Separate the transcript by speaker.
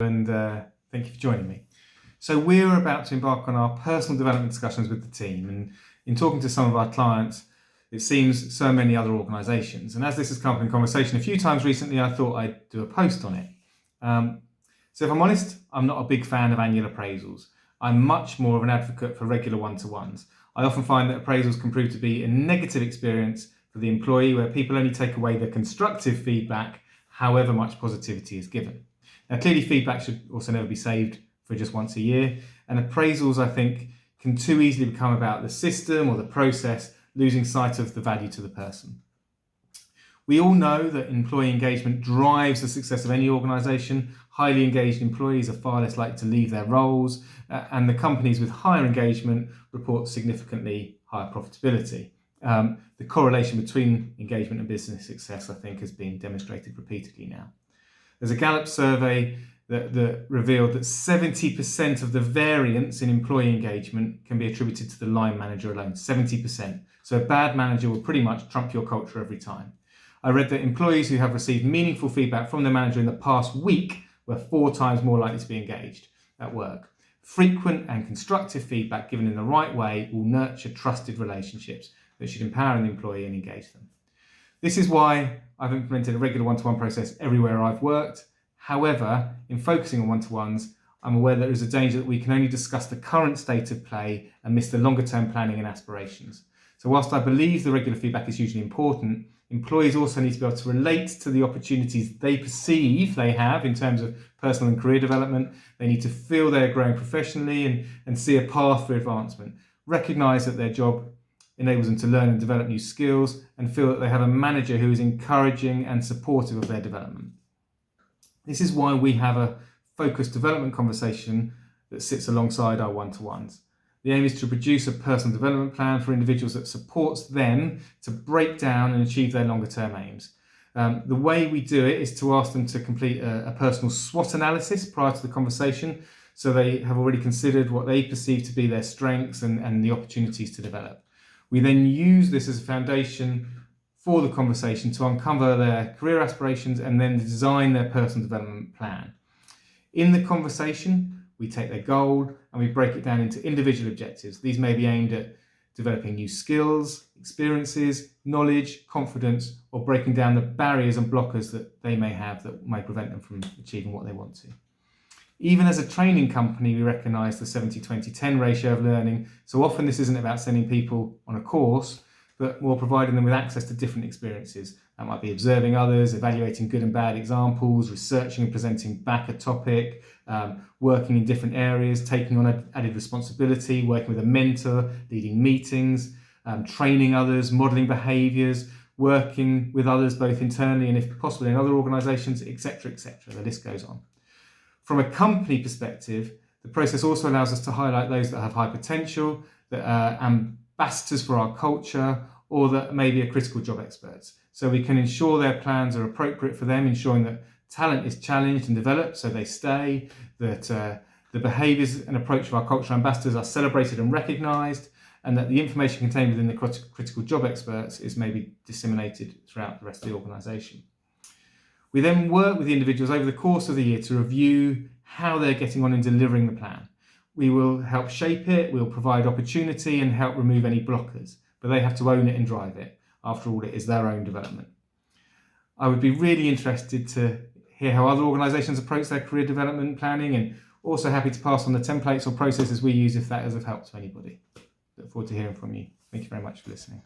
Speaker 1: And thank you for joining me. So we're about to embark on our personal development discussions with the team, and in talking to some of our clients, it seems so many other organisations. And as this has come up in conversation a few times recently, I thought I'd do a post on it. So if I'm honest, I'm not a big fan of annual appraisals. I'm much more of an advocate for regular one-to-ones. I often find that appraisals can prove to be a negative experience for the employee, where people only take away the constructive feedback, however much positivity is given. Now, clearly feedback should also never be saved for just once a year, and appraisals, I think, can too easily become about the system or the process, losing sight of the value to the person. We all know that employee engagement drives the success of any organisation. Highly engaged employees are far less likely to leave their roles, and the companies with higher engagement report significantly higher profitability. The correlation between engagement and business success, I think, has been demonstrated repeatedly now. There's a Gallup survey that revealed that 70% of the variance in employee engagement can be attributed to the line manager alone, 70%. So a bad manager will pretty much trump your culture every time. I read that employees who have received meaningful feedback from their manager in the past week were 4 times more likely to be engaged at work. Frequent and constructive feedback given in the right way will nurture trusted relationships that should empower the employee and engage them. This is why I've implemented a regular one-to-one process everywhere I've worked. However, in focusing on one-to-ones, I'm aware there is a danger that we can only discuss the current state of play and miss the longer-term planning and aspirations. So whilst I believe the regular feedback is hugely important, employees also need to be able to relate to the opportunities they perceive they have in terms of personal and career development. They need to feel they're growing professionally and see a path for advancement. Recognise that their job enables them to learn and develop new skills, and feel that they have a manager who is encouraging and supportive of their development. This is why we have a focused development conversation that sits alongside our one-to-ones. The aim is to produce a personal development plan for individuals that supports them to break down and achieve their longer-term aims. The way we do it is to ask them to complete a personal SWOT analysis prior to the conversation, so they have already considered what they perceive to be their strengths and the opportunities to develop. We then use this as a foundation for the conversation to uncover their career aspirations and then design their personal development plan. In the conversation, we take their goal and we break it down into individual objectives. These may be aimed at developing new skills, experiences, knowledge, confidence, or breaking down the barriers and blockers that they may have that may prevent them from achieving what they want to. Even as a training company, we recognise the 70-20-10 ratio of learning. So often this isn't about sending people on a course, but more providing them with access to different experiences. That might be observing others, evaluating good and bad examples, researching and presenting back a topic, working in different areas, taking on added responsibility, working with a mentor, leading meetings, training others, modelling behaviours, working with others both internally and if possible in other organisations, etc., etc. The list goes on. From a company perspective, the process also allows us to highlight those that have high potential, that are ambassadors for our culture, or that maybe are critical job experts. So we can ensure their plans are appropriate for them, ensuring that talent is challenged and developed so they stay, that the behaviours and approach of our cultural ambassadors are celebrated and recognised, and that the information contained within the critical job experts is maybe disseminated throughout the rest of the organisation. We then work with the individuals over the course of the year to review how they're getting on in delivering the plan. We will help shape it, we'll provide opportunity and help remove any blockers, but they have to own it and drive it. After all, it is their own development. I would be really interested to hear how other organisations approach their career development planning, and also happy to pass on the templates or processes we use if that is of help to anybody. Look forward to hearing from you. Thank you very much for listening.